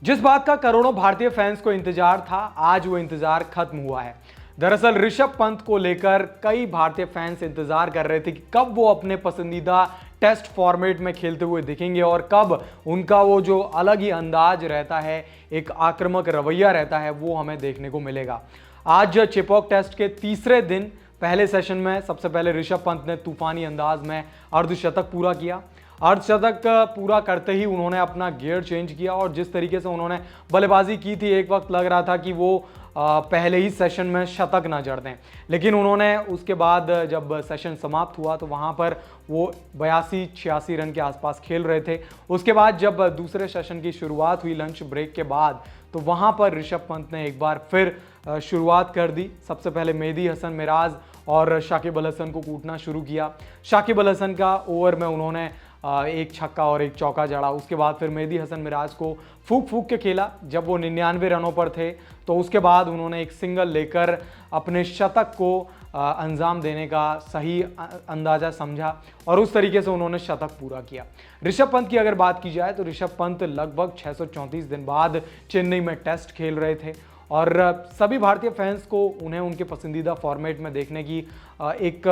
जिस बात का करोड़ों भारतीय फैंस को इंतजार था, आज वो इंतजार खत्म हुआ है। दरअसल ऋषभ पंत को लेकर कई भारतीय फैंस इंतजार कर रहे थे कि कब वो अपने पसंदीदा टेस्ट फॉर्मेट में खेलते हुए दिखेंगे और कब उनका वो जो अलग ही अंदाज रहता है, एक आक्रामक रवैया रहता है, वो हमें देखने को मिलेगा। आज चेपॉक टेस्ट के तीसरे दिन पहले सेशन में सबसे पहले ऋषभ पंत ने तूफानी अंदाज में अर्धशतक पूरा किया। अर्धशतक पूरा करते ही उन्होंने अपना गियर चेंज किया और जिस तरीके से उन्होंने बल्लेबाजी की थी, एक वक्त लग रहा था कि वो पहले ही सेशन में शतक ना जड़ दें, लेकिन उन्होंने उसके बाद जब सेशन समाप्त हुआ तो वहाँ पर वो 82-86 रन के आसपास खेल रहे थे। उसके बाद जब दूसरे सेशन की शुरुआत हुई लंच ब्रेक के बाद, तो वहाँ पर ऋषभ पंत ने एक बार फिर शुरुआत कर दी। सबसे पहले मेहदी हसन मिराज और शाकिब अल हसन को कूटना शुरू किया। शाकिब अल हसन का ओवर में उन्होंने एक छक्का और एक चौका जड़ा। उसके बाद फिर मेहदी हसन मिराज को फूक फूक के खेला। जब वो 99 रनों पर थे तो उसके बाद उन्होंने एक सिंगल लेकर अपने शतक को अंजाम देने का सही अंदाजा समझा और उस तरीके से उन्होंने शतक पूरा किया। ऋषभ पंत की अगर बात की जाए तो ऋषभ पंत लगभग 634 दिन बाद चेन्नई में टेस्ट खेल रहे थे और सभी भारतीय फैंस को उन्हें उनके पसंदीदा फॉर्मेट में देखने की एक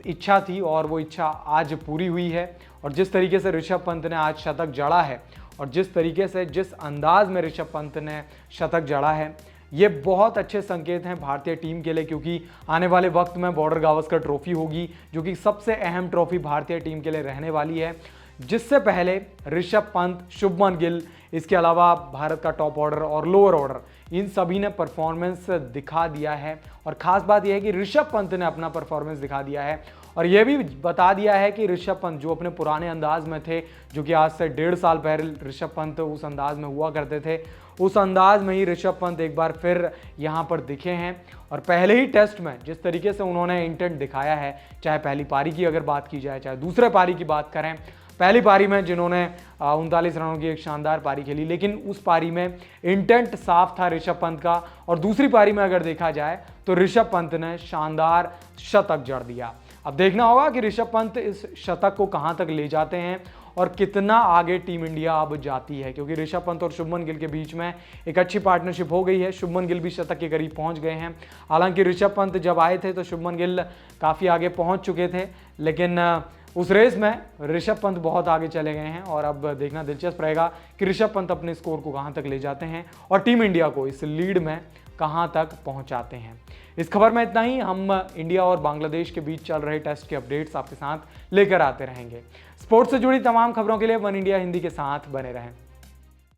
इच्छा थी और वो इच्छा आज पूरी हुई है। और जिस तरीके से ऋषभ पंत ने आज शतक जड़ा है और जिस तरीके से जिस अंदाज में ऋषभ पंत ने शतक जड़ा है, ये बहुत अच्छे संकेत हैं भारतीय टीम के लिए, क्योंकि आने वाले वक्त में बॉर्डर गावस्कर ट्रॉफी होगी जो कि सबसे अहम ट्रॉफी भारतीय टीम के लिए रहने वाली है, जिससे पहले ऋषभ पंत, शुभमन गिल, इसके अलावा भारत का टॉप ऑर्डर और लोअर ऑर्डर, इन सभी ने परफॉर्मेंस दिखा दिया है। और ख़ास बात यह है कि ऋषभ पंत ने अपना परफॉर्मेंस दिखा दिया है और यह भी बता दिया है कि ऋषभ पंत जो अपने पुराने अंदाज में थे, जो कि आज से 1.5 साल पहले ऋषभ पंत उस अंदाज में हुआ करते थे, उस अंदाज में ही ऋषभ पंत एक बार फिर यहाँ पर दिखे हैं। और पहले ही टेस्ट में जिस तरीके से उन्होंने इंटेंट दिखाया है, चाहे पहली पारी की अगर बात की जाए, चाहे दूसरे पारी की बात करें, पहली पारी में जिन्होंने 39 रनों की एक शानदार पारी खेली, लेकिन उस पारी में इंटेंट साफ था ऋषभ पंत का। और दूसरी पारी में अगर देखा जाए तो ऋषभ पंत ने शानदार शतक जड़ दिया। अब देखना होगा कि ऋषभ पंत इस शतक को कहां तक ले जाते हैं और कितना आगे टीम इंडिया अब जाती है, क्योंकि ऋषभ पंत और शुभमन गिल के बीच में एक अच्छी पार्टनरशिप हो गई है। शुभमन गिल भी शतक के करीब पहुंच गए हैं। हालांकि ऋषभ पंत जब आए थे तो शुभमन गिल काफ़ी आगे पहुंच चुके थे, लेकिन उस रेस में ऋषभ पंत बहुत आगे चले गए हैं और अब देखना दिलचस्प रहेगा कि ऋषभ पंत अपने स्कोर को कहां तक ले जाते हैं और टीम इंडिया को इस लीड में कहां तक पहुंचाते हैं। इस खबर में इतना ही। हम इंडिया और बांग्लादेश के बीच चल रहे टेस्ट के अपडेट्स आपके साथ लेकर आते रहेंगे। स्पोर्ट्स से जुड़ी तमाम खबरों के लिए वन इंडिया हिंदी के साथ बने रहें।